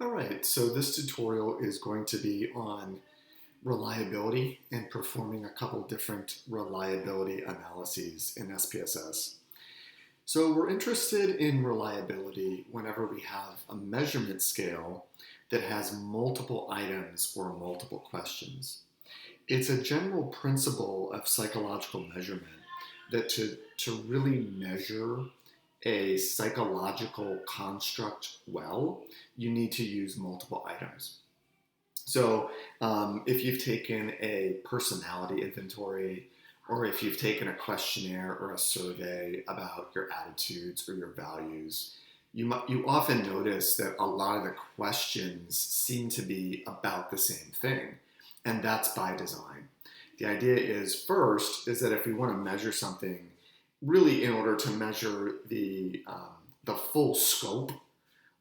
All right, so this tutorial is going to be on reliability and performing a couple different reliability analyses in SPSS. So we're interested in reliability whenever we have a measurement scale that has multiple items or multiple questions. It's a general principle of psychological measurement that to really measure a psychological construct well, you need to use multiple items. So if you've taken a personality inventory, or if you've taken a questionnaire or a survey about your attitudes or your values, you often notice that a lot of the questions seem to be about the same thing, and that's by design. The idea is that if we want to measure something, really in order to measure the full scope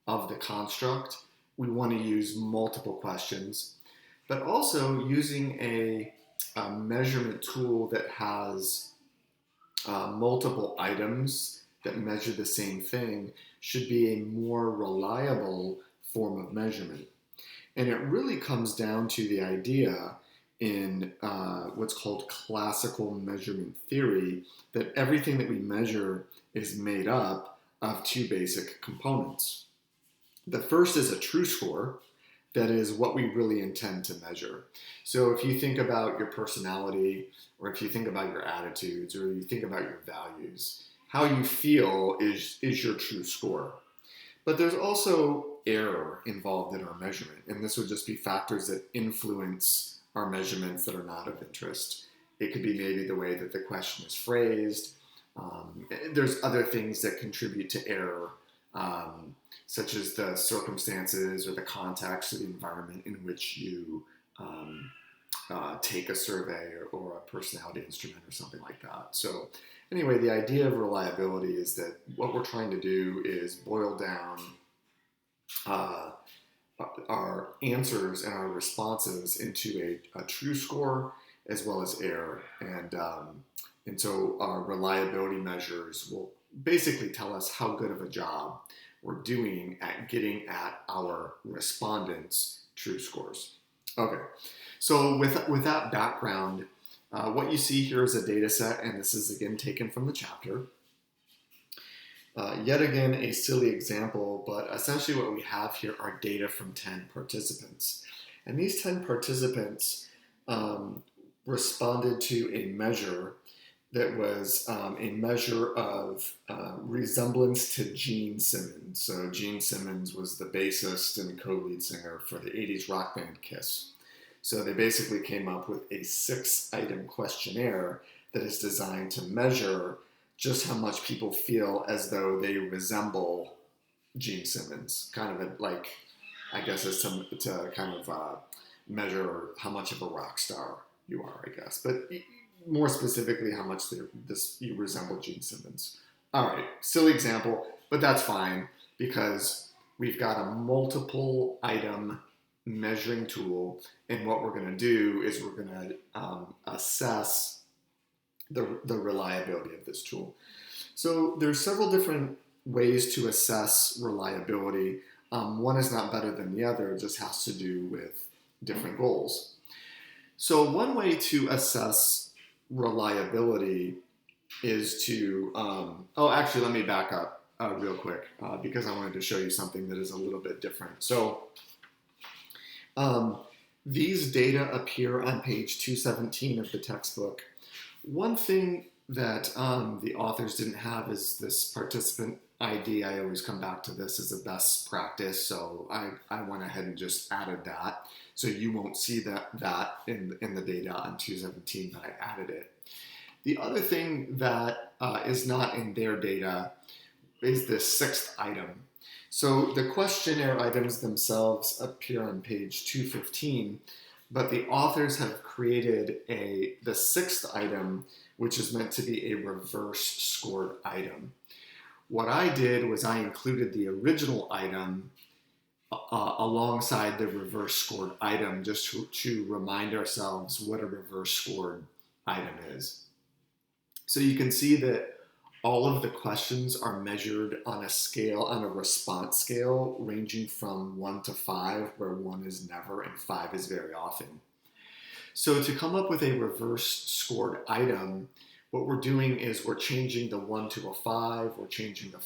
of the construct, we want to use multiple questions, but also using a measurement tool that has multiple items that measure the same thing should be a more reliable form of measurement. And it really comes down to the idea in what's called classical measurement theory that everything that we measure is made up of two basic components. The first is a true score, that is what we really intend to measure. So if you think about your personality, or if you think about your attitudes, or you think about your values, how you feel is your true score. But there's also error involved in our measurement, and this would just be factors that influence our measurements that are not of interest. It could be maybe the way that the question is phrased. There's other things that contribute to error, such as the circumstances or the context or the environment in which you take a survey or a personality instrument or something like that. So anyway, the idea of reliability is that what we're trying to do is boil down our answers and our responses into a true score as well as error. And so our reliability measures will basically tell us how good of a job we're doing at getting at our respondents' true scores. Okay, so with that background, what you see here is a data set, and this is again taken from the chapter. Yet again, a silly example, but essentially what we have here are data from 10 participants. And these 10 participants responded to a measure that was a measure of resemblance to Gene Simmons. So Gene Simmons was the bassist and co-lead singer for the 80s rock band Kiss. So they basically came up with a 6-item questionnaire that is designed to measure just how much people feel as though they resemble Gene Simmons. Kind of like, I guess, as to kind of measure how much of a rock star you are, I guess. But more specifically, how much you resemble Gene Simmons. All right, silly example, but that's fine because we've got a multiple item measuring tool, and what we're going to do is we're going to assess the reliability of this tool. So there's several different ways to assess reliability. One is not better than the other, it just has to do with different goals. So one way to assess reliability is to, actually let me back up real quick because I wanted to show you something that is a little bit different. So these data appear on page 217 of the textbook. One thing that the authors didn't have is this participant ID. I always come back to this as a best practice, so I went ahead and just added that. So you won't see that in the data on 217, but I added it. The other thing that is not in their data is the 6th item. So the questionnaire items themselves appear on page 215, but the authors have created the 6th item, which is meant to be a reverse scored item. What I did was I included the original item alongside the reverse scored item just to remind ourselves what a reverse scored item is. So you can see that all of the questions are measured on a scale, on a response scale, ranging from 1 to 5, where 1 is never and 5 is very often. So to come up with a reverse scored item, what we're doing is we're changing the 1 to a 5, we're changing the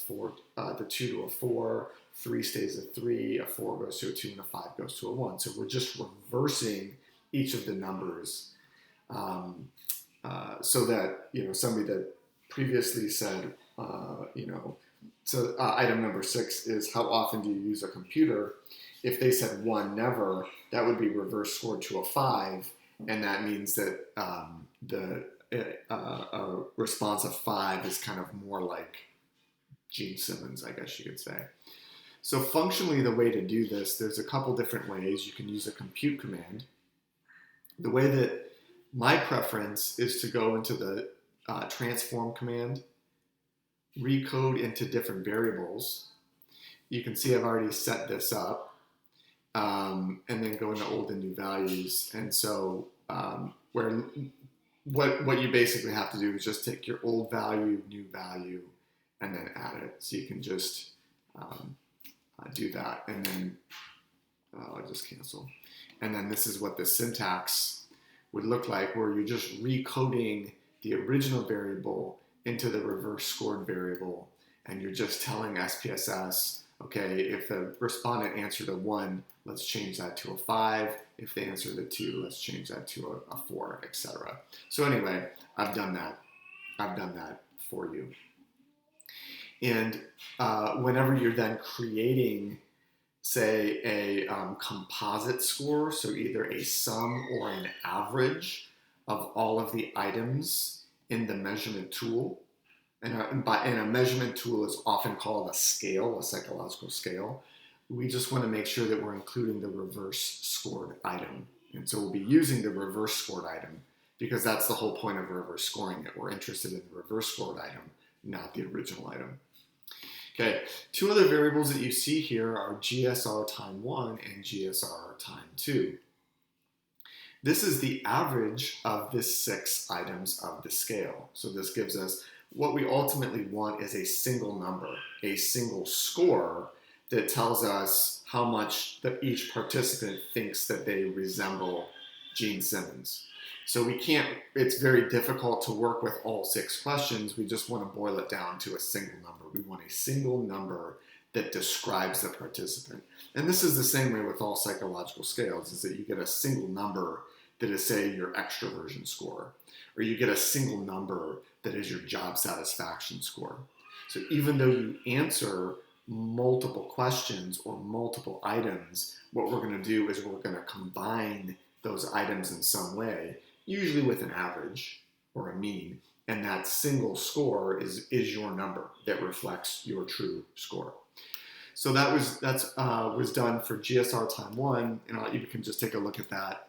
2 to a 4, 3 stays a 3, a 4 goes to a 2, and a 5 goes to a 1. So we're just reversing each of the numbers so that, somebody that previously said, item number 6 is how often do you use a computer? If they said 1, never, that would be reverse scored to a 5, and that means that a response of 5 is kind of more like Gene Simmons, I guess you could say. So functionally, the way to do this, there's a couple different ways. You can use a compute command. The way that my preference is to go into the transform command, recode into different variables. You can see I've already set this up, and then go into old and new values. And so what you basically have to do is just take your old value, new value, and then add it. So you can just do that, and then I'll just cancel. And then this is what the syntax would look like, where you're just recoding the original variable into the reverse scored variable, and you're just telling SPSS, okay, if the respondent answered a 1, let's change that to a 5. If they answered a 2, let's change that to a 4, etc. So anyway, I've done that. I've done that for you. And whenever you're then creating, say, a composite score, so either a sum or an average of all of the items in the measurement tool, and a measurement tool is often called a scale, a psychological scale. We just want to make sure that we're including the reverse scored item. And so we'll be using the reverse scored item because that's the whole point of reverse scoring it. We're interested in the reverse scored item, not the original item. Okay, 2 other variables that you see here are GSR time 1 and GSR time 2. This is the average of the 6 items of the scale. So this gives us what we ultimately want is a single number, a single score that tells us how much that each participant thinks that they resemble Gene Simmons. So it's very difficult to work with all 6 questions. We just want to boil it down to a single number. We want a single number that describes the participant. And this is the same way with all psychological scales, is that you get a single number that is, say, your extroversion score, or you get a single number that is your job satisfaction score. So even though you answer multiple questions or multiple items, what we're going to do is we're going to combine those items in some way, usually with an average or a mean, and that single score is your number that reflects your true score. So that was done for GSR time 1, and you can just take a look at that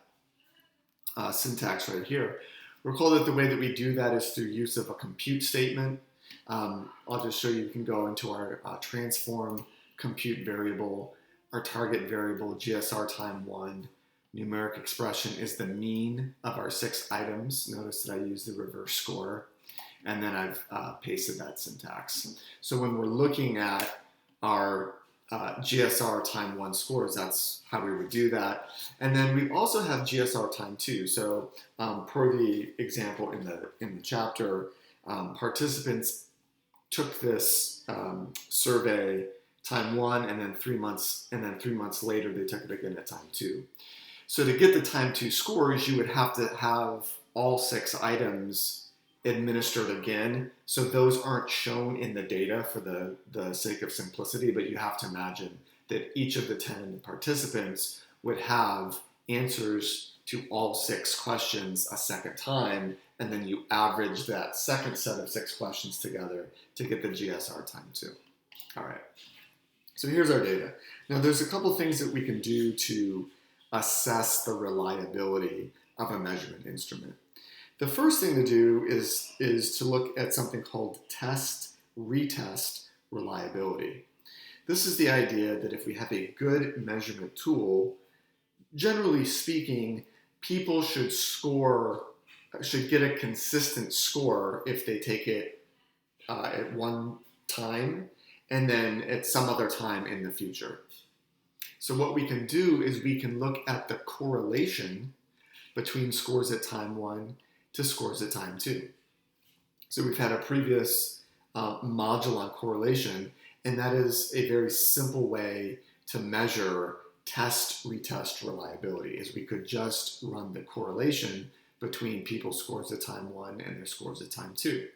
syntax right here. Recall that the way that we do that is through use of a compute statement. I'll just show you. You can go into our transform compute variable, our target variable, GSR time 1. Numeric expression is the mean of our 6 items. Notice that I used the reverse score, and then I've pasted that syntax. So when we're looking at our GSR time 1 scores, that's how we would do that. And then we also have GSR time 2. So per the example in the chapter, participants took this survey time 1, and then 3 months, later they took it again at time 2. So to get the time 2 scores, you would have to have all 6 items administered again. So those aren't shown in the data for the sake of simplicity, but you have to imagine that each of the 10 participants would have answers to all 6 questions a second time, and then you average that second set of 6 questions together to get the GSR time 2. All right, so here's our data. Now there's a couple things that we can do to assess the reliability of a measurement instrument. The first thing to do is to look at something called test-retest reliability. This is the idea that if we have a good measurement tool, generally speaking, people should get a consistent score if they take it at one time and then at some other time in the future. So what we can do is we can look at the correlation between scores at time 1 to scores at time 2. So we've had a previous module on correlation, and that is a very simple way to measure test-retest reliability, is we could just run the correlation between people's scores at time 1 and their scores at time 2.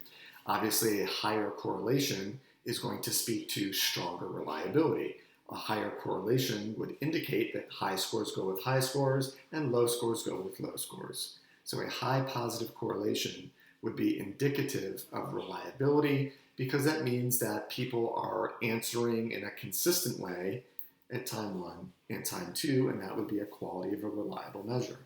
Obviously, a higher correlation is going to speak to stronger reliability. A higher correlation would indicate that high scores go with high scores and low scores go with low scores. So a high positive correlation would be indicative of reliability, because that means that people are answering in a consistent way at time 1 and time 2, and that would be a quality of a reliable measure.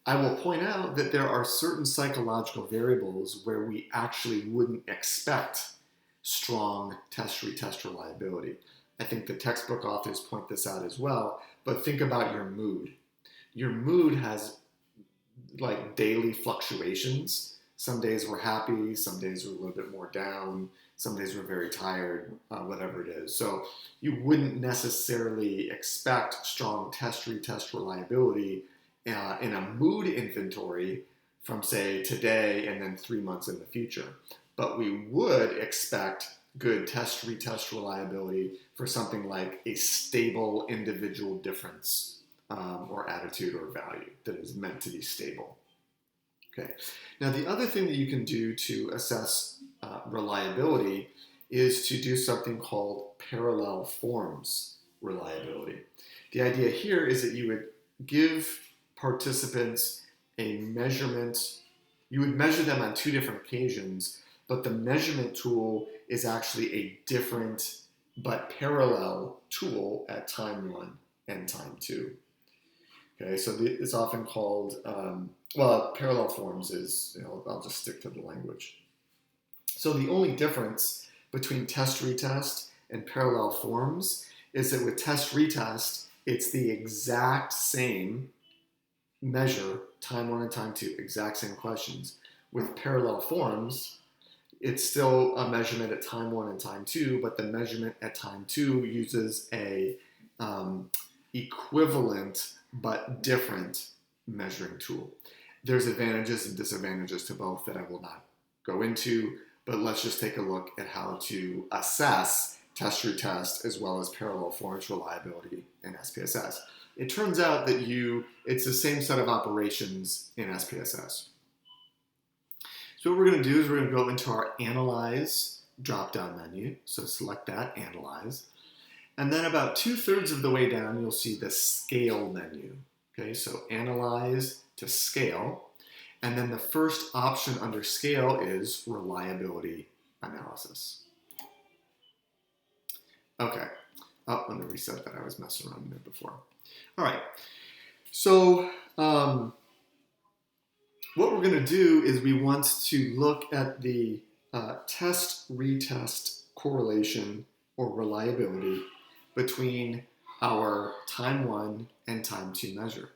I will point out that there are certain psychological variables where we actually wouldn't expect strong test-retest reliability. I think the textbook authors point this out as well, but think about your mood. Your mood has like daily fluctuations. Some days we're happy, some days we're a little bit more down, some days we're very tired, whatever it is. So you wouldn't necessarily expect strong test-retest reliability in a mood inventory from, say, today and then 3 months in the future. But we would expect good test-retest reliability for something like a stable individual difference or attitude or value that is meant to be stable. Okay. Now, the other thing that you can do to assess reliability is to do something called parallel forms reliability. The idea here is that you would give participants a measurement. You would measure them on 2 different occasions, but the measurement tool is actually a different but parallel tool at time 1 and time 2. Okay, so it's often called, parallel forms is, I'll just stick to the language. So the only difference between test-retest and parallel forms is that with test-retest, it's the exact same measure, time 1 and time 2, exact same questions. With parallel forms, it's still a measurement at time 1 and time 2, but the measurement at time 2 uses a equivalent but different measuring tool. There's advantages and disadvantages to both that I will not go into, but let's just take a look at how to assess test-retest as well as parallel forms reliability in SPSS. It turns out that it's the same set of operations in SPSS. So what we're going to do is we're going to go into our Analyze drop-down menu. So select that, Analyze. And then about 2/3 of the way down, you'll see the Scale menu. Okay, so Analyze to Scale. And then the first option under Scale is Reliability Analysis. Okay. Oh, let me reset that. I was messing around there before. All right. So what we're going to do is we want to look at the test-retest correlation or reliability between our time 1 and time 2 measure.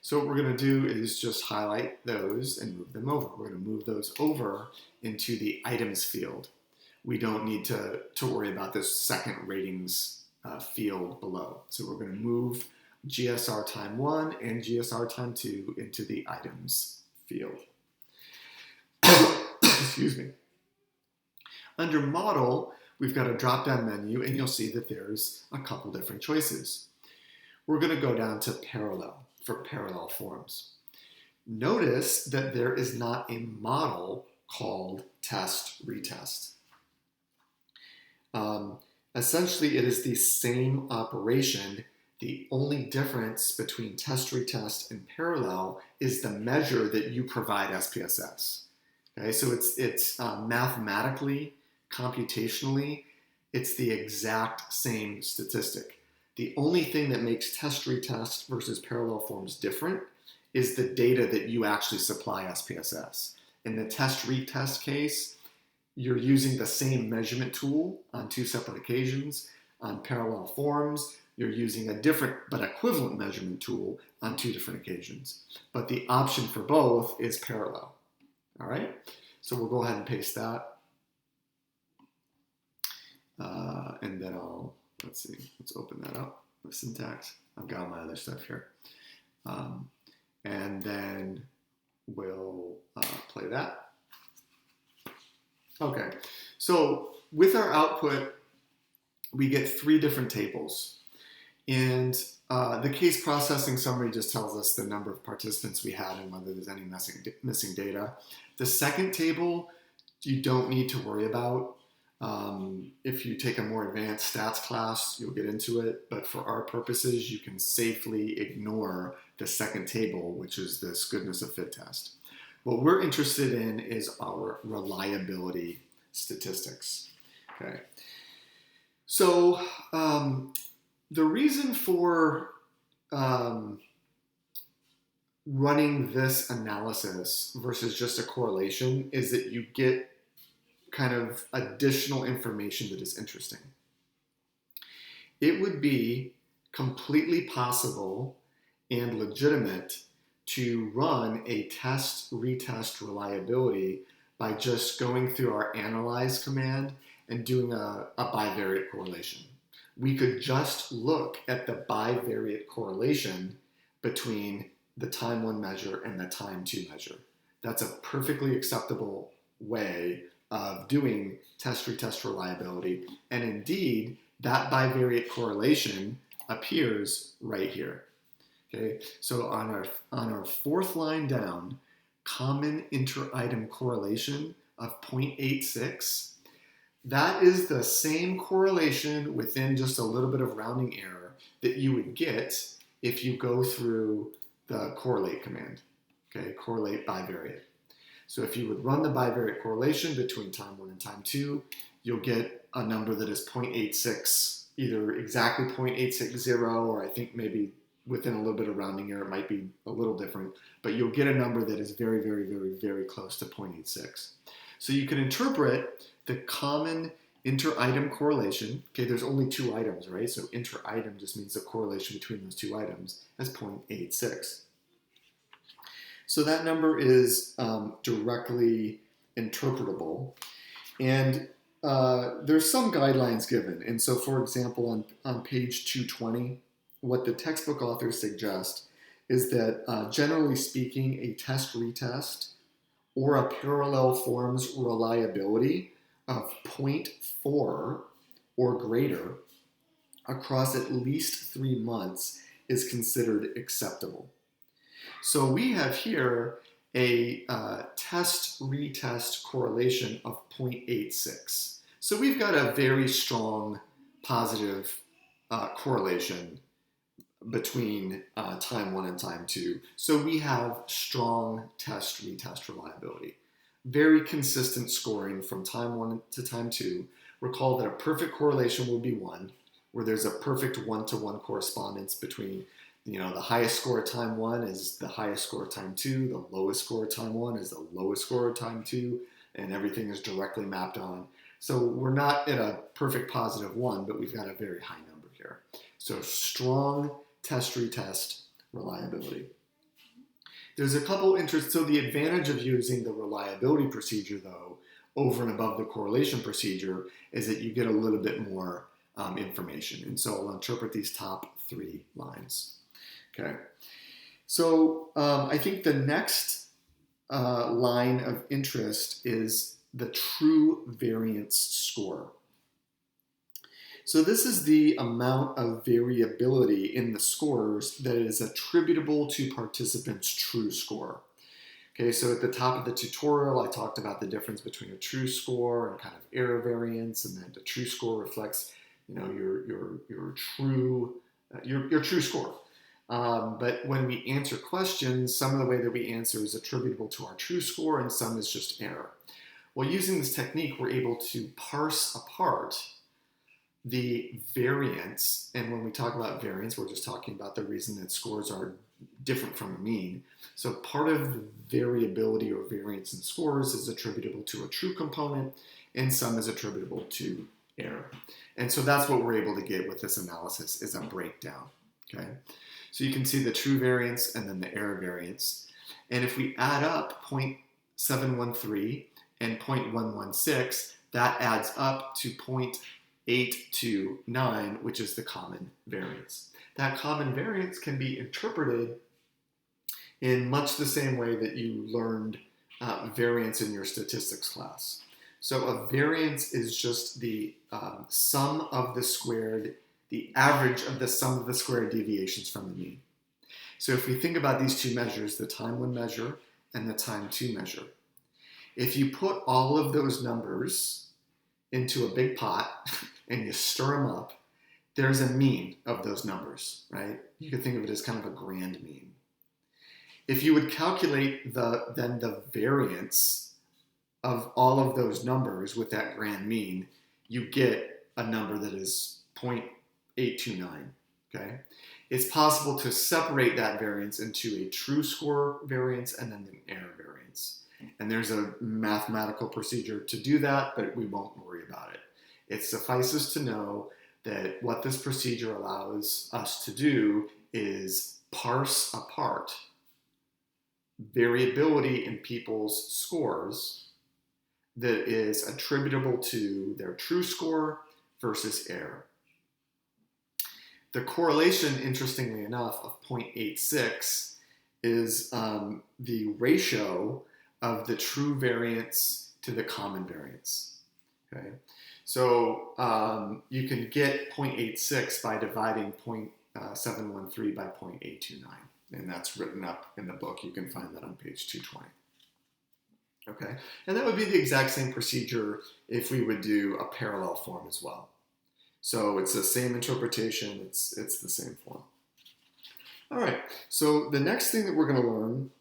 So what we're going to do is just highlight those and move them over. We're going to move those over into the items field. We don't need to worry about this second ratings field below. So we're going to move GSR time 1 and GSR time 2 into the items field. Excuse me. Under model, we've got a drop-down menu, and you'll see that there's a couple different choices. We're going to go down to parallel for parallel forms. Notice that there is not a model called test-retest. Essentially, it is the same operation. The only difference between test-retest and parallel is the measure that you provide SPSS. Okay, so it's mathematically, computationally, it's the exact same statistic. The only thing that makes test-retest versus parallel forms different is the data that you actually supply SPSS. In the test-retest case, you're using the same measurement tool on 2 separate occasions. On parallel forms, you're using a different but equivalent measurement tool on 2 different occasions. But the option for both is parallel. All right, so we'll go ahead and paste that. And then let's see, let's open that up, the syntax. I've got all my other stuff here. And then we'll play that. Okay, so with our output, we get 3 different tables. And the case processing summary just tells us the number of participants we had and whether there's any missing data. The second table, you don't need to worry about. If you take a more advanced stats class, you'll get into it. But for our purposes, you can safely ignore the second table, which is this goodness of fit test. What we're interested in is our reliability statistics. Okay. So the reason for running this analysis versus just a correlation is that you get kind of additional information that is interesting. It would be completely possible and legitimate to run a test-retest reliability by just going through our analyze command and doing a bivariate correlation. We could just look at the bivariate correlation between the time 1 measure and the time 2 measure. That's a perfectly acceptable way of doing test-retest reliability. And indeed, that bivariate correlation appears right here. Okay, so on our 4th line down, common inter-item correlation of 0.86, that is the same correlation within just a little bit of rounding error that you would get if you go through the correlate command. Okay, correlate bivariate. So if you would run the bivariate correlation between time 1 and time 2, you'll get a number that is 0.86, either exactly 0.860, or I think maybe within a little bit of rounding error, it might be a little different, but you'll get a number that is very, very, very, very close to 0.86. So you can interpret the common inter-item correlation. Okay, there's only 2 items, right? So inter-item just means the correlation between those 2 items as 0.86. So that number is directly interpretable. And there's some guidelines given. And so, for example, on page 220, what the textbook authors suggest is that generally speaking, a test-retest or a parallel forms reliability of 0.4 or greater across at least 3 months is considered acceptable. So we have here a test-retest correlation of 0.86. So we've got a very strong positive correlation between time 1 and time 2. So we have strong test-retest reliability. Very consistent scoring from time 1 to time 2. Recall that a perfect correlation will be 1, where there's a perfect 1-to-1 correspondence between, the highest score at time 1 is the highest score at time 2, the lowest score at time 1 is the lowest score at time 2, and everything is directly mapped on. So we're not at a perfect positive 1, but we've got a very high number here. So strong test-retest reliability. There's a couple interests. So the advantage of using the reliability procedure, though, over and above the correlation procedure, is that you get a little bit more information. And so I'll interpret these top 3 lines. Okay. So I think the next line of interest is the true variance score. So this is the amount of variability in the scores that is attributable to participants' true score. Okay, so at the top of the tutorial, I talked about the difference between a true score and kind of error variance, and then the true score reflects, your true score. But when we answer questions, some of the way that we answer is attributable to our true score, and some is just error. Well, using this technique, we're able to parse apart the variance, and when we talk about variance, we're just talking about the reason that scores are different from a mean. So part of the variability or variance in scores is attributable to a true component, and some is attributable to error. And so that's what we're able to get with this analysis, is a breakdown. Okay, so you can see the true variance and then the error variance. And if we add up 0.713 and 0.116, that adds up to 8 to 9, which is the common variance. That common variance can be interpreted in much the same way that you learned variance in your statistics class. So a variance is just the sum of the squared, the average of the sum of the squared deviations from the mean. So if we think about these two measures, the time 1 measure and the time 2 measure, if you put all of those numbers into a big pot and you stir them up, there's a mean of those numbers, right? You could think of it as kind of a grand mean. If you would calculate then the variance of all of those numbers with that grand mean, you get a number that is 0.829, okay? It's possible to separate that variance into a true score variance and then an error variance. And there's a mathematical procedure to do that, but we won't worry about it. It suffices to know that what this procedure allows us to do is parse apart variability in people's scores that is attributable to their true score versus error. The correlation, interestingly enough, of 0.86 is the ratio of the true variance to the common variance. Okay, so you can get 0.86 by dividing 0.713 by 0.829, and that's written up in the book. You can find that on page 220. Okay, and that would be the exact same procedure if we would do a parallel form as well. So it's the same interpretation, it's the same form. All right, so the next thing that we're going to learn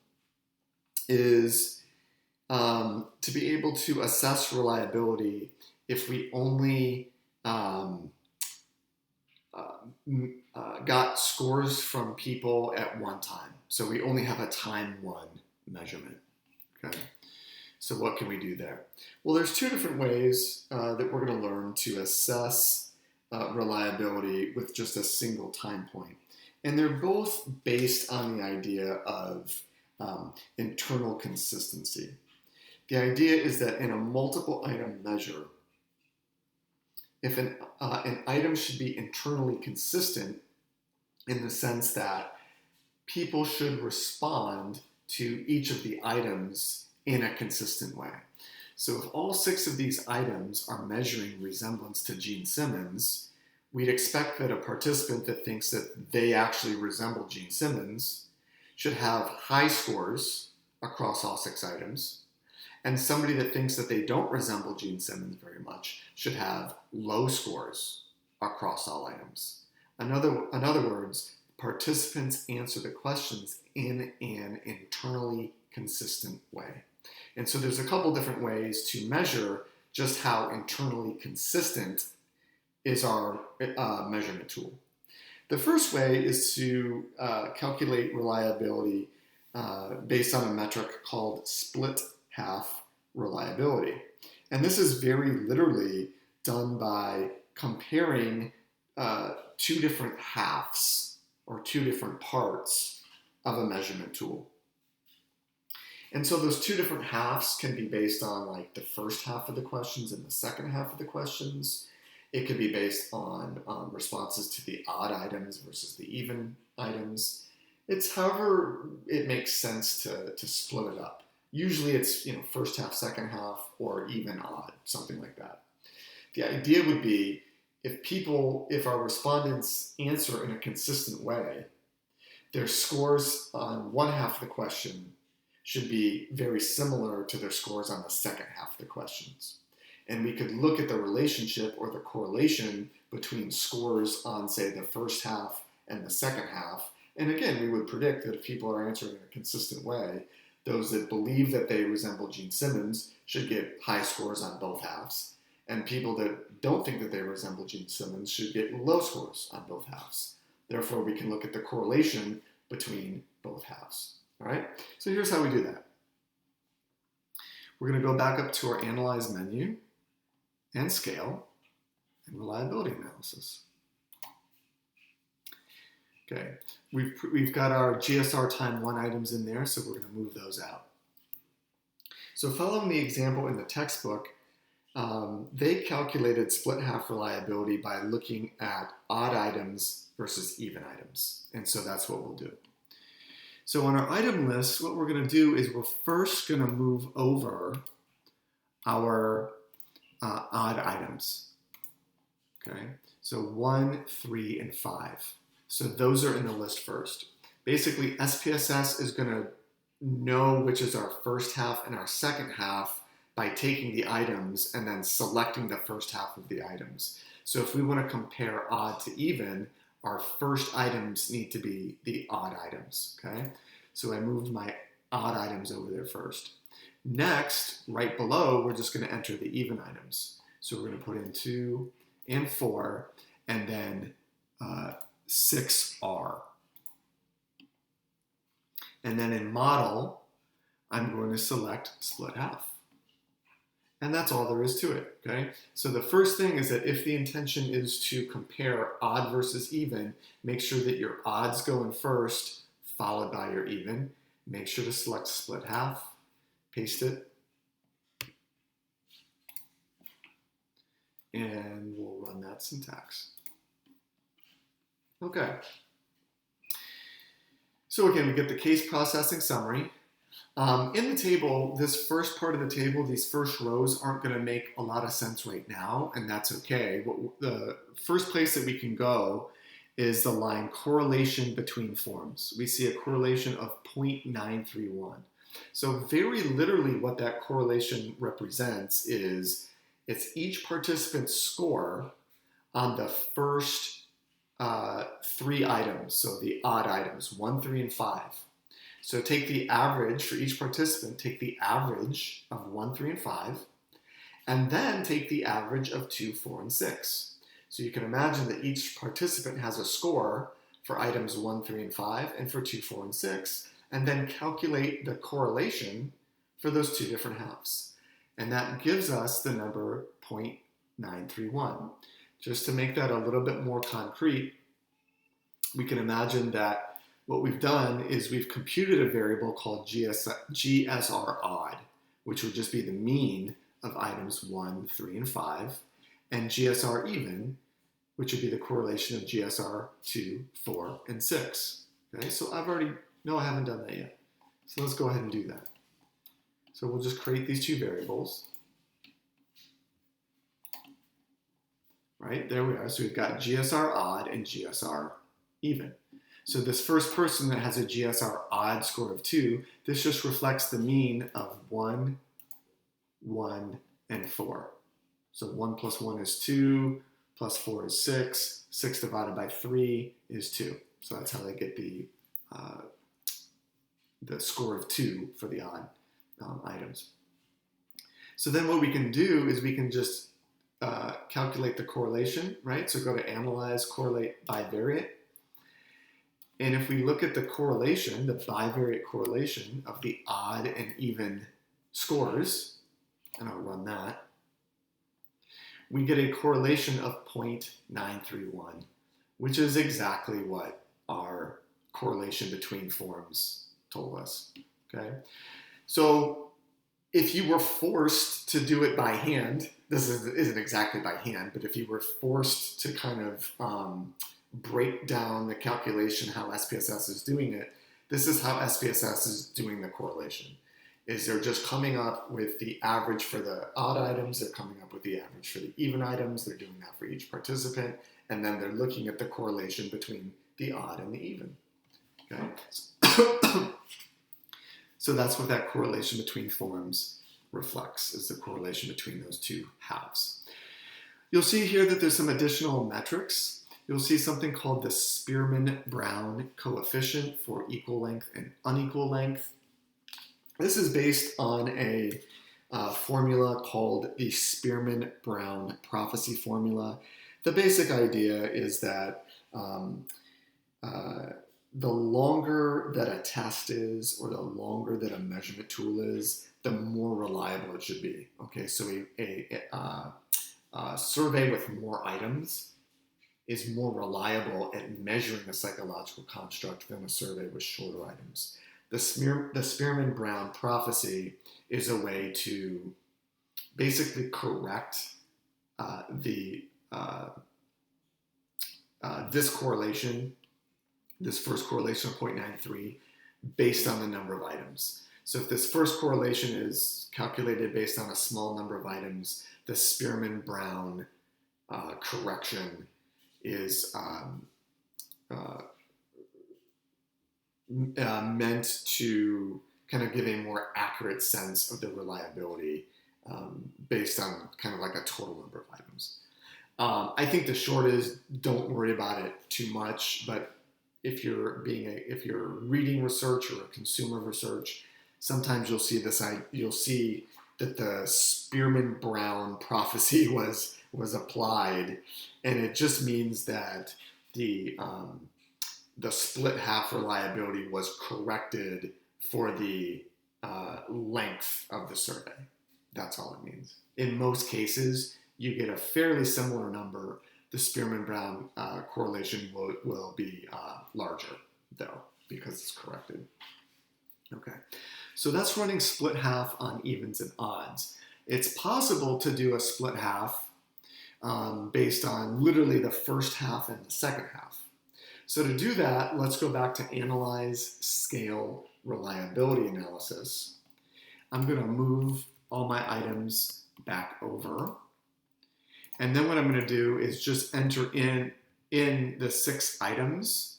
is to be able to assess reliability if we only got scores from people at one time. So we only have a time 1 measurement, okay? So what can we do there? Well, there's two different ways that we're going to learn to assess reliability with just a single time point. And they're both based on the idea of internal consistency. The idea is that in a multiple item measure, if an item should be internally consistent in the sense that people should respond to each of the items in a consistent way. So if all 6 of these items are measuring resemblance to Gene Simmons, we'd expect that a participant that thinks that they actually resemble Gene Simmons should have high scores across all 6 items, and somebody that thinks that they don't resemble Gene Simmons very much should have low scores across all items. In other words, participants answer the questions in an internally consistent way. And so there's a couple different ways to measure just how internally consistent is our measurement tool. The first way is to calculate reliability based on a metric called split half reliability. And this is very literally done by comparing 2 different halves or 2 different parts of a measurement tool. And so those 2 different halves can be based on like the first half of the questions and the second half of the questions. It could be based on responses to the odd items versus the even items. It's however it makes sense to split it up. Usually it's first half, second half, or even odd, something like that. The idea would be if our respondents answer in a consistent way, their scores on one half of the question should be very similar to their scores on the second half of the questions. And we could look at the relationship or the correlation between scores on, say, the first half and the second half. And again, we would predict that if people are answering in a consistent way, those that believe that they resemble Gene Simmons should get high scores on both halves. And people that don't think that they resemble Gene Simmons should get low scores on both halves. Therefore, we can look at the correlation between both halves. All right, so here's how we do that. We're going to go back up to our Analyze menu and Scale and Reliability Analysis. Okay, we've got our GSR time 1 items in there, so we're going to move those out. So following the example in the textbook, they calculated split half reliability by looking at odd items versus even items. And so that's what we'll do. So on our item list, what we're going to do is we're first going to move over our odd items. Okay, so 1, 3, and 5. So those are in the list first. Basically, SPSS is going to know which is our first half and our second half by taking the items and then selecting the first half of the items. So if we want to compare odd to even, our first items need to be the odd items, okay? So I moved my odd items over there first. Next, right below, we're just going to enter the even items. So we're going to put in 2 and 4, and then 6R. And then in model, I'm going to select split half. And that's all there is to it, okay? So the first thing is that if the intention is to compare odd versus even, make sure that your odds go in first, followed by your even. Make sure to select split half, paste it, and we'll run that syntax. Okay. So again, we get the case processing summary. In the table, this first part of the table, these first rows aren't going to make a lot of sense right now, and that's okay. The first place that we can go is the line correlation between forms. We see a correlation of 0.931. So very literally what that correlation represents is it's each participant's score on the first 3 items, so the odd items, 1, 3, and 5. So take the average for each participant, take the average of 1, 3, and 5, and then take the average of 2, 4, and 6. So you can imagine that each participant has a score for items 1, 3, and 5, and for 2, 4, and 6, and then calculate the correlation for those 2 different halves. And that gives us the number 0.931. Just to make that a little bit more concrete, we can imagine that what we've done is we've computed a variable called GSR odd, which would just be the mean of items 1, 3, and 5, and GSR even, which would be the correlation of GSR 2, 4, and 6. Okay, so I haven't done that yet. So let's go ahead and do that. So we'll just create these 2 variables. Right, there we are. So we've got GSR odd and GSR even. So this first person that has a GSR odd score of 2, this just reflects the mean of 1, 1, and 4. So 1 plus 1 is 2, plus 4 is 6, 6 divided by 3 is 2. So that's how they get the score of 2 for the odd items. So then what we can do is we can just calculate the correlation, right? So go to Analyze, Correlate, Bivariate. And if we look at the correlation, the bivariate correlation of the odd and even scores, and I'll run that, we get a correlation of 0.931, which is exactly what our correlation between forms told us, okay? So if you were forced to do it by hand, this isn't exactly by hand, but if you were forced to kind of break down the calculation how SPSS is doing it, this is how SPSS is doing the correlation. Is they're just coming up with the average for the odd items, they're coming up with the average for the even items, they're doing that for each participant, and then they're looking at the correlation between the odd and the even. Okay? So that's what that correlation between forms reflects, is the correlation between those 2 halves. You'll see here that there's some additional metrics. You'll see something called the Spearman-Brown coefficient for equal length and unequal length. This is based on a formula called the Spearman-Brown prophecy formula. The basic idea is that the longer that a test is, or the longer that a measurement tool is, the more reliable it should be. Okay, so a survey with more items is more reliable at measuring a psychological construct than a survey with shorter items. The Spearman-Brown prophecy is a way to basically correct this correlation, this first correlation of 0.93, based on the number of items. So if this first correlation is calculated based on a small number of items, the Spearman-Brown correction is meant to kind of give a more accurate sense of the reliability based on kind of like a total number of items. I think the short is, don't worry about it too much, but if you're reading research or a consumer research, sometimes you'll see that the Spearman-Brown prophecy was applied, and it just means that the split half reliability was corrected for the length of the survey. That's all it means. In most cases, you get a fairly similar number. The Spearman-Brown correlation will be larger, though, because it's corrected. Okay, so that's running split half on evens and odds. It's possible to do a split half based on literally the first half and the second half. So to do that, let's go back to Analyze, Scale, Reliability Analysis. I'm going to move all my items back over. And then what I'm going to do is just enter in the 6 items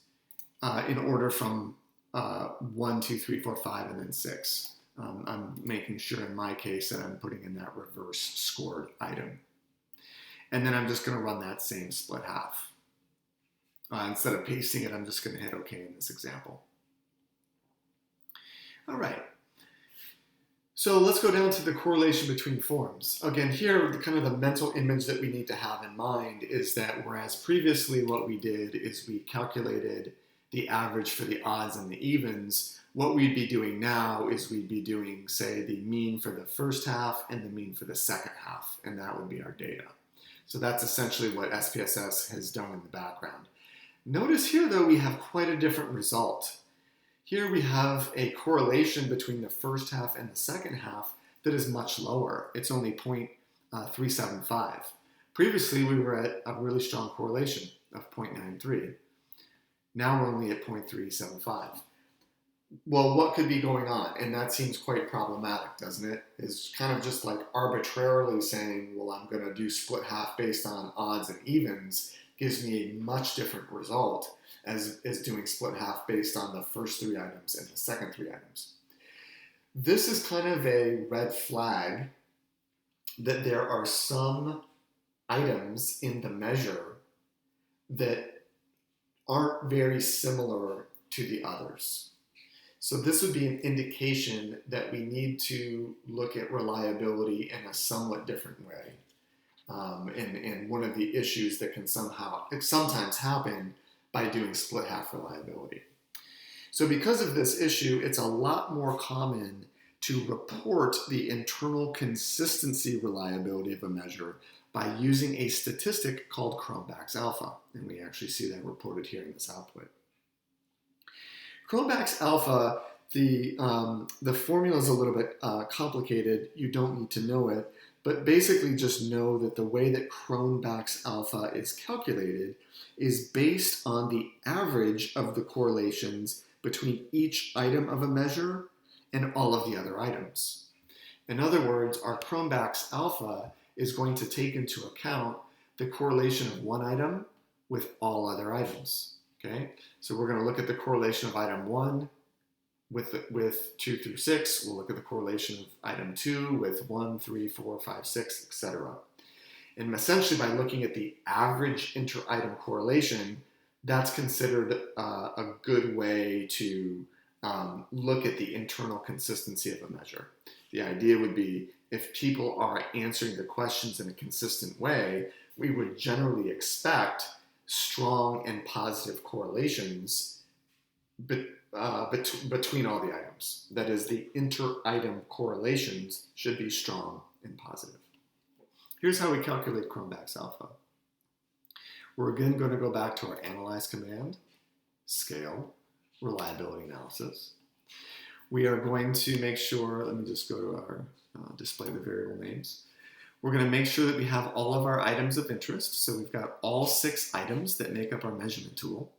in order from 1, 2, 3, 4, 5, and then 6. I'm making sure in my case that I'm putting in that reverse scored item. And then I'm just going to run that same split half. Instead of pasting it, I'm just going to hit OK in this example. All right. So let's go down to the correlation between forms. Again, here, kind of the mental image that we need to have in mind is that whereas previously what we did is we calculated the average for the odds and the evens, what we'd be doing now is we'd be doing, say, the mean for the first half and the mean for the second half, and that would be our data. So that's essentially what SPSS has done in the background. Notice here, though, we have quite a different result. Here we have a correlation between the first half and the second half that is much lower. It's only 0.375. Previously, we were at a really strong correlation of 0.93. Now we're only at 0.375. Well, what could be going on? And that seems quite problematic, doesn't it? It's kind of just like arbitrarily saying, well, I'm going to do split half based on odds and evens, gives me a much different result as doing split half based on the first 3 items and the second 3 items. This is kind of a red flag that there are some items in the measure that aren't very similar to the others. So this would be an indication that we need to look at reliability in a somewhat different way. And one of the issues that can sometimes happen by doing split half reliability. So because of this issue, it's a lot more common to report the internal consistency reliability of a measure by using a statistic called Chromebox Alpha. And we actually see that reported here in this output. Chromebox Alpha, the formula is a little bit complicated. You don't need to know it, but basically just know that the way that Chromebox Alpha is calculated is based on the average of the correlations between each item of a measure and all of the other items. In other words, our Chromebox Alpha is going to take into account the correlation of one item with all other items. Okay, so we're going to look at the correlation of item 1 with 2 through 6. We'll look at the correlation of item 2 with 1, 3, 4, 5, 6, etc. And essentially, by looking at the average inter-item correlation, that's considered a good way to look at the internal consistency of a measure. The idea would be if people are answering the questions in a consistent way, we would generally expect strong and positive correlations between all the items. That is, the inter-item correlations should be strong and positive. Here's how we calculate Chromebox Alpha. We're again going to go back to our Analyze command, Scale, Reliability Analysis. We are going to make sure, let me just go to our display the variable names. We're going to make sure that we have all of our items of interest. So we've got all 6 items that make up our measurement tool.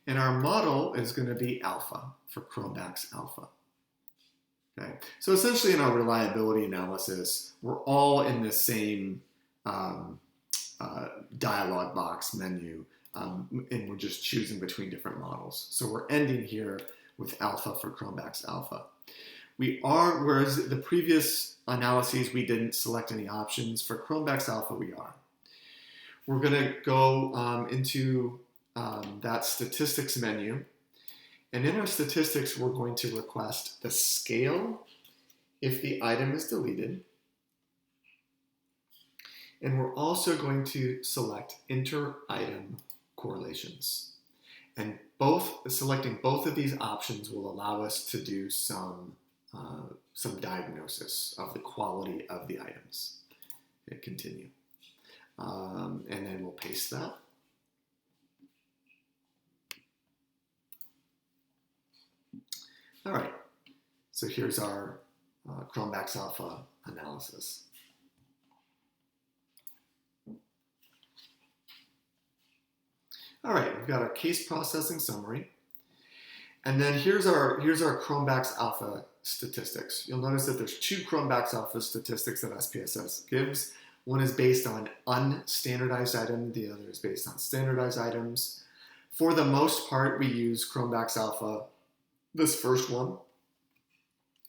And our model is going to be alpha for Chromebox Alpha. Okay. So essentially in our reliability analysis, we're all in the same dialog box menu, and we're just choosing between different models. So we're ending here with alpha for Chromebox Alpha. Whereas the previous analyses, we didn't select any options. For Chromebox Alpha, we are. We're going to go into that statistics menu. And in our statistics, we're going to request the scale if the item is deleted. And we're also going to select inter-item correlations. And selecting both of these options will allow us to do some diagnosis of the quality of the items. Okay, continue. And then we'll paste that. All right, so here's our Chromebox Alpha analysis. All right, we've got our case processing summary. And then here's our Chromebox Alpha statistics. You'll notice that there's 2 Chromebox Alpha statistics that SPSS gives. One is based on unstandardized item, the other is based on standardized items. For the most part, we use Chromebox Alpha, this first one,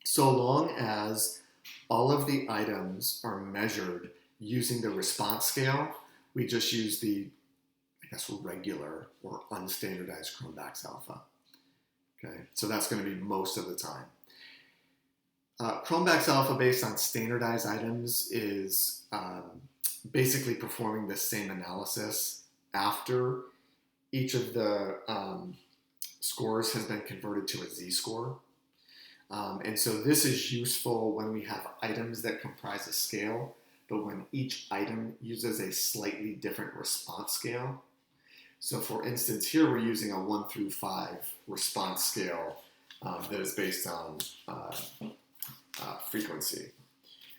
so long as all of the items are measured using the response scale. We just use the, I guess, regular or unstandardized Chromebox Alpha. Okay, so that's going to be most of the time. Chromebox Alpha based on standardized items is basically performing the same analysis after each of the scores has been converted to a z-score. And so this is useful when we have items that comprise a scale, but when each item uses a slightly different response scale. So for instance, here we're using a 1 through 5 response scale that is based on frequency.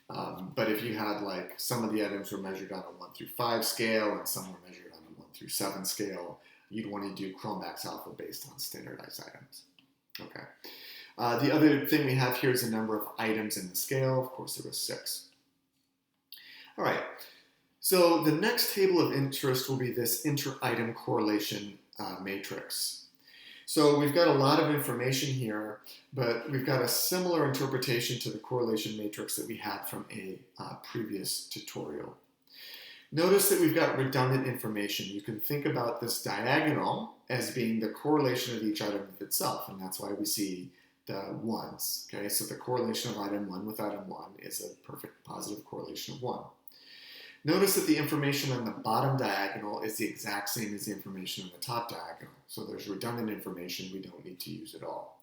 But if you had, like, some of the items were measured on a 1 through 5 scale and some were measured on a 1 through 7 scale, you'd want to do Chromebox Alpha based on standardized items. Okay. The other thing we have here is the number of items in the scale. Of course, there was 6. All right. So the next table of interest will be this inter-item correlation matrix. So we've got a lot of information here, but we've got a similar interpretation to the correlation matrix that we had from a previous tutorial. Notice that we've got redundant information. You can think about this diagonal as being the correlation of each item with itself, and that's why we see the ones. Okay, so the correlation of item 1 with item 1 is a perfect positive correlation of 1. Notice that the information on the bottom diagonal is the exact same as the information on the top diagonal. So there's redundant information we don't need to use at all.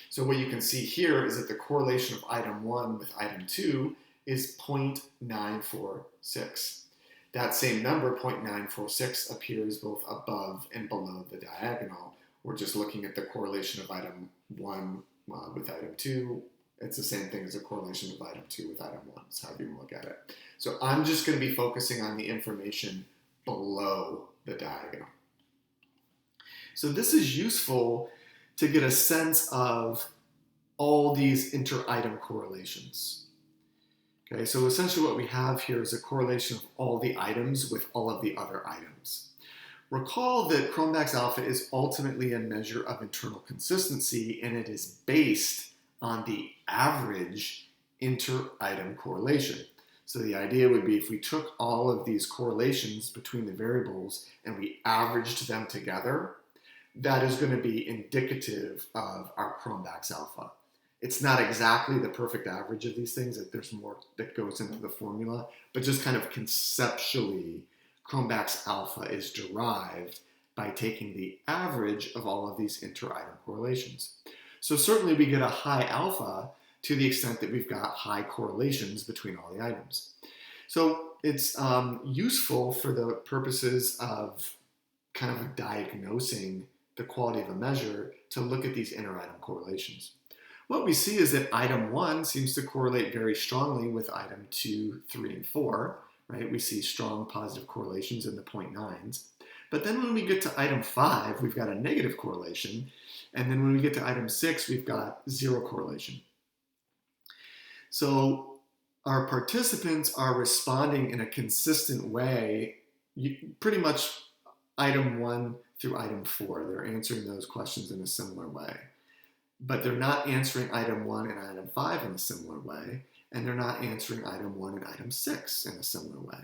So what you can see here is that the correlation of item 1 with item 2 is 0.946. That same number, 0.946, appears both above and below the diagonal. We're just looking at the correlation of item 1 with item 2. It's the same thing as the correlation of item 2 with item 1. That's how you look at it. So I'm just going to be focusing on the information below the diagonal. So this is useful to get a sense of all these inter-item correlations. Okay, so essentially what we have here is a correlation of all the items with all of the other items. Recall that Chromebox Alpha is ultimately a measure of internal consistency, and it is based on the average inter-item correlation. So the idea would be if we took all of these correlations between the variables and we averaged them together, that is going to be indicative of our Chromebox Alpha. It's not exactly the perfect average of these things, that there's more that goes into the formula, but just kind of conceptually, Chromebox Alpha is derived by taking the average of all of these inter-item correlations. So certainly we get a high alpha to the extent that we've got high correlations between all the items. So it's useful for the purposes of kind of diagnosing the quality of a measure to look at these inter-item correlations. what we see is that item 1 seems to correlate very strongly with item 2, 3, and 4, right? We see strong positive correlations in the 0.9s. But then when we get to item 5, we've got a negative correlation. And then when we get to item 6, we've got 0 correlation. So our participants are responding in a consistent way, pretty much item 1 through item 4. They're answering those questions in a similar way. But they're not answering item 1 and item 5 in a similar way, and they're not answering item 1 and item 6 in a similar way.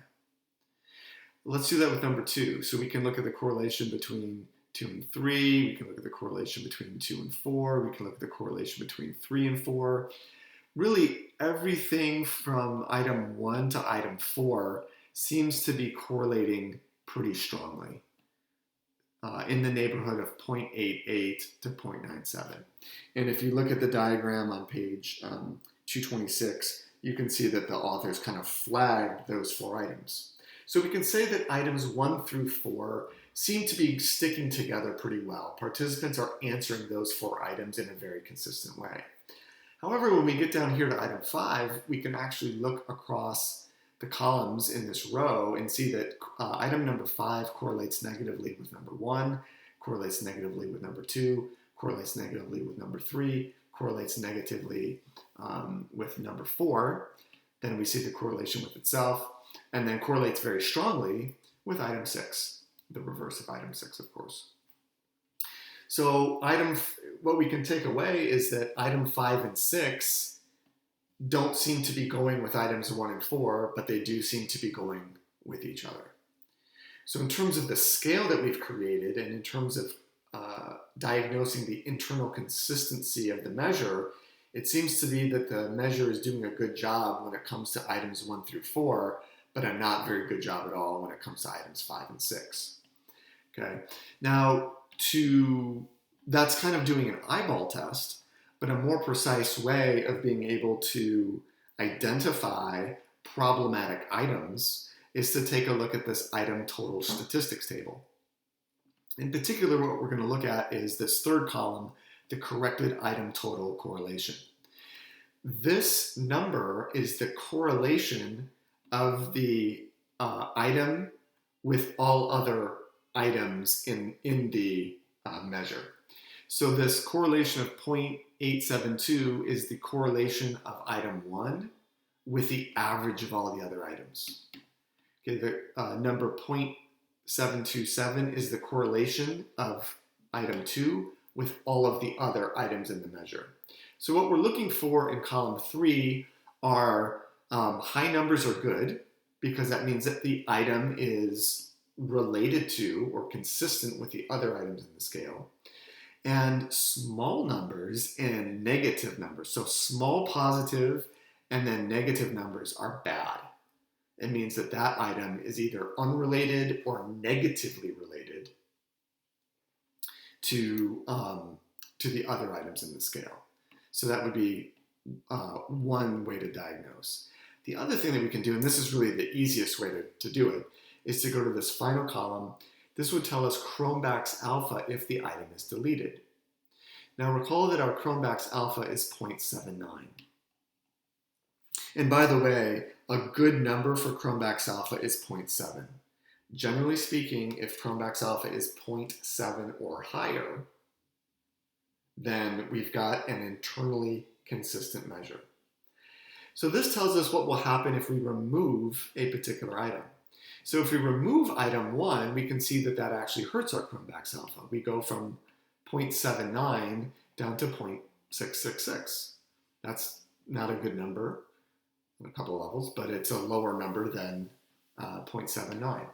Let's do that with number 2. So we can look at the correlation between 2 and 3, we can look at the correlation between 2 and 4, we can look at the correlation between 3 and 4. Really, everything from item 1 to item 4 seems to be correlating pretty strongly. In the neighborhood of 0.88 to 0.97. And if you look at the diagram on page 226, you can see that the authors kind of flagged those 4 items. So we can say that items 1 through 4 seem to be sticking together pretty well. Participants are answering those 4 items in a very consistent way. However, when we get down here to item 5, we can actually look across the columns in this row and see that item number 5 correlates negatively with number 1, correlates negatively with number 2, correlates negatively with number 3, correlates negatively with number 4. Then we see the correlation with itself, and then correlates very strongly with item 6, the reverse of item 6, of course. So what we can take away is that item 5 and 6 don't seem to be going with items 1 and 4, but they do seem to be going with each other. So in terms of the scale that we've created, and in terms of diagnosing the internal consistency of the measure, it seems to be that the measure is doing a good job when it comes to items 1 through 4, but a not very good job at all when it comes to items 5 and 6. Okay, now that's kind of doing an eyeball test, but a more precise way of being able to identify problematic items is to take a look at this item total statistics table. In particular, what we're going to look at is this third column, the corrected item total correlation. This number is the correlation of the item with all other items in the measure. So this correlation of 0.872 is the correlation of item 1 with the average of all the other items. Okay, the number 0.727 is the correlation of item 2 with all of the other items in the measure. So what we're looking for in column 3 are high numbers are good, because that means that the item is related to or consistent with the other items in the scale. And small numbers and negative numbers. So small positive and then negative numbers are bad. It means that that item is either unrelated or negatively related to the other items in the scale. So that would be one way to diagnose. The other thing that we can do, and this is really the easiest way to do it, is to go to this final column. This would tell us Chromebox Alpha if the item is deleted. Now recall that our Chromebox Alpha is 0.79. And by the way, a good number for Chromebox Alpha is 0.7. Generally speaking, if Chromebox Alpha is 0.7 or higher, then we've got an internally consistent measure. So this tells us what will happen if we remove a particular item. So if we remove item 1, we can see that that actually hurts our Chromebox Alpha. We go from 0.79 down to 0.666. That's not a good number on a couple levels, but it's a lower number than 0.79.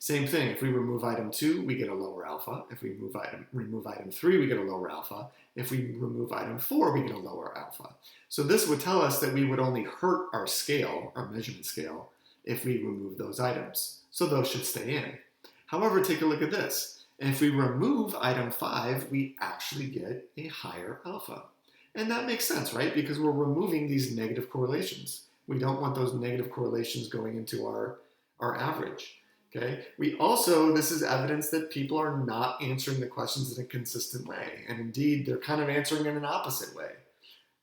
Same thing, if we remove item 2, we get a lower alpha. If we remove item 3, we get a lower alpha. If we remove item 4, we get a lower alpha. So this would tell us that we would only hurt our scale, our measurement scale, if we remove those items. So those should stay in. However, take a look at this. And if we remove item 5, we actually get a higher alpha. And that makes sense, right? Because we're removing these negative correlations. We don't want those negative correlations going into our average. Okay. This is evidence that people are not answering the questions in a consistent way. And indeed, they're kind of answering in an opposite way.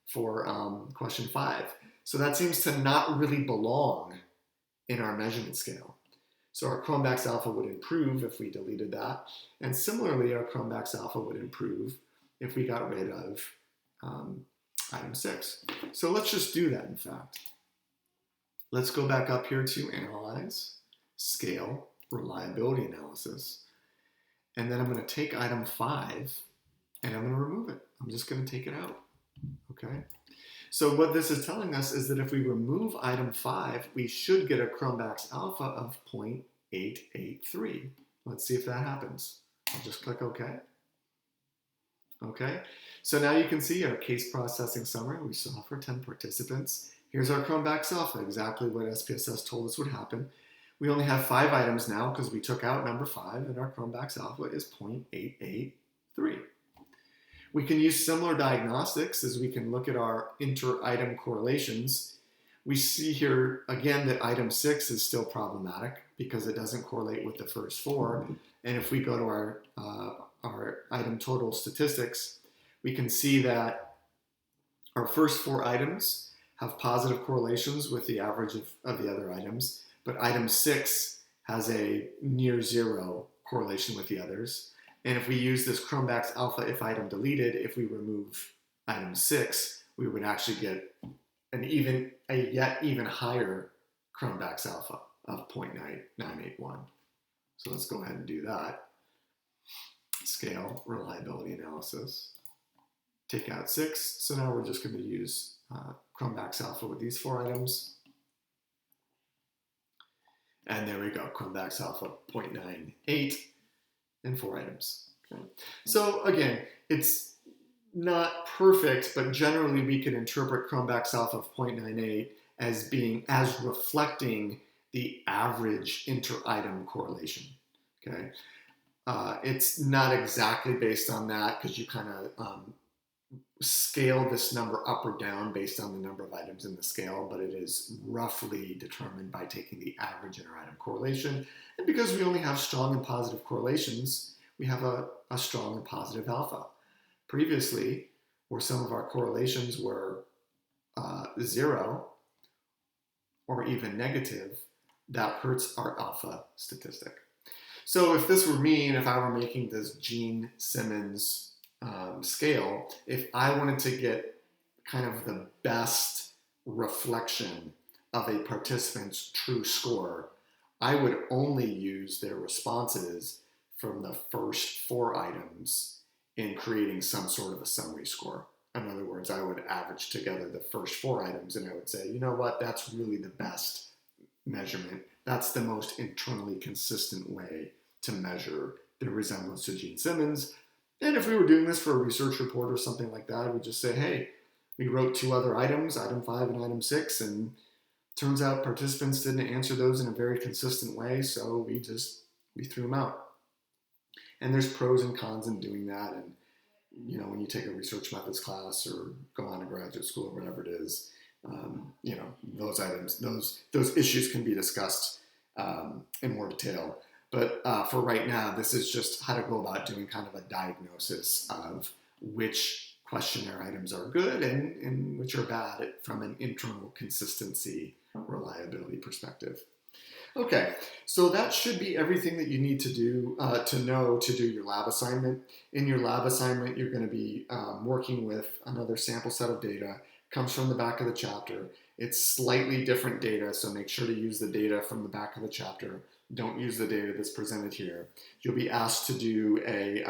for question 5. So that seems to not really belong in our measurement scale. So our Chromebox Alpha would improve if we deleted that. And similarly, our Chromebox Alpha would improve if we got rid of item 6. So let's just do that, in fact. Let's go back up here to Analyze, Scale, Reliability Analysis. And then I'm going to take item 5 and I'm going to remove it. I'm just going to take it out. Okay. So what this is telling us is that if we remove item 5, we should get a Chromebox Alpha of 0.883. Let's see if that happens. I'll just click OK. Okay. So now you can see our case processing summary we saw for 10 participants. Here's our Chromebox Alpha, exactly what SPSS told us would happen. We only have 5 items now because we took out number 5, and our Chromebox Alpha is 0.883. We can use similar diagnostics as we can look at our inter-item correlations. We see here again that item 6 is still problematic because it doesn't correlate with the first 4. And if we go to our item total statistics, we can see that our first 4 items have positive correlations with the average of the other items, but item 6 has a near 0 correlation with the others. And if we use this Chromebox Alpha if item deleted, if we remove item 6, we would actually get a yet even higher Chromebox Alpha of 0.981. So let's go ahead and do that. Scale, reliability analysis. Take out 6. So now we're just going to use Chromebox Alpha with these 4 items. And there we go, Chromebox Alpha 0.98 and 4 items. Okay. So again, it's not perfect, but generally we can interpret Chromebox Alpha of 0.98 as reflecting the average inter-item correlation. Okay, it's not exactly based on that because you kind of scale this number up or down based on the number of items in the scale, but it is roughly determined by taking the average inter-item correlation. And because we only have strong and positive correlations, we have a strong and positive alpha. Previously, where some of our correlations were 0 or even negative, that hurts our alpha statistic. So if this were me, and if I were making this Gene Simmons scale, if I wanted to get kind of the best reflection of a participant's true score, I would only use their responses from the first 4 items in creating some sort of a summary score. In other words, I would average together the first 4 items and I would say, you know what, that's really the best measurement. That's the most internally consistent way to measure the resemblance to Gene Simmons. And if we were doing this for a research report or something like that, we'd just say, hey, we wrote 2 other items, item 5 and item 6, and turns out participants didn't answer those in a very consistent way, so we threw them out. And there's pros and cons in doing that. And you know, when you take a research methods class or go on to graduate school or whatever it is, you know, those items, those issues can be discussed in more detail. But for right now, this is just how to go about doing kind of a diagnosis of which questionnaire items are good and which are bad from an internal consistency reliability perspective. Okay, so that should be everything that you need to do to know to do your lab assignment. In your lab assignment, you're going to be working with another sample set of data. Comes from the back of the chapter. It's slightly different data, so make sure to use the data from the back of the chapter. Don't use the data that's presented here. You'll be asked to do a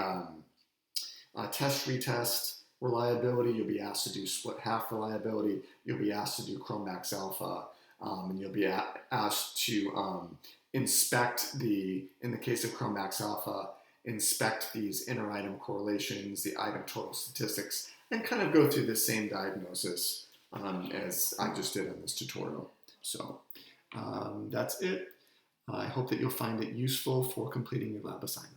test-retest reliability. You'll be asked to do split-half reliability. You'll be asked to do Chromebox Alpha. And you'll be asked to inspect in the case of Chromebox Alpha, inspect these inter-item correlations, the item total statistics, and kind of go through the same diagnosis as I just did in this tutorial. So that's it. I hope that you'll find it useful for completing your lab assignment.